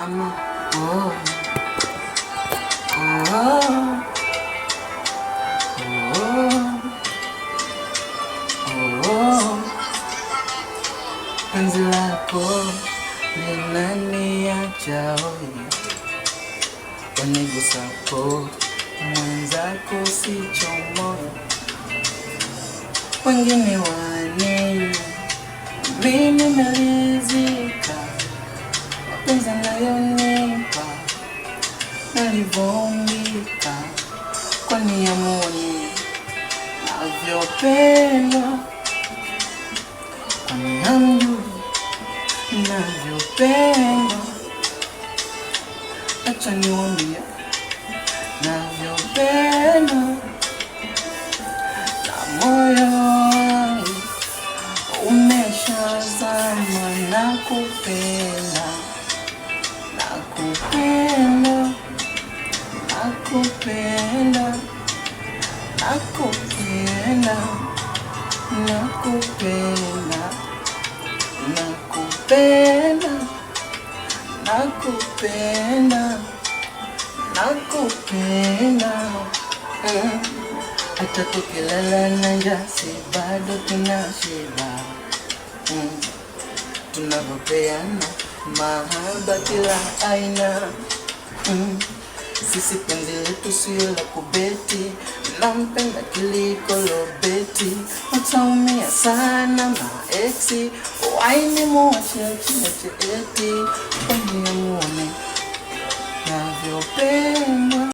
I'm a, oh, oh, oh, oh. Penzi lako linaniacha hoi, wanigusapo mwenzako sichomoyo. Wengine wane mimi nimeridhika, mapenzi nayonipa nalivumbika, kwani amuoni navyopenda, kwani hamjui navyopenda. Acha niwaambie navyopenda, na moyo wangu umeshazama. Nakupenda, nakupenda, nakupenda, nakupenda, nakupenda, nakupenda, nakupenda, nakupenda. Hata tukilala na njaa bado tunashiba, tunavyopeana mahaba kila aina. Sisi penzi letu sio la kubeti, nampenda kiliko lobeti. Utaumia sana maeksi, waini muache eti, kwani amuone navyopenda.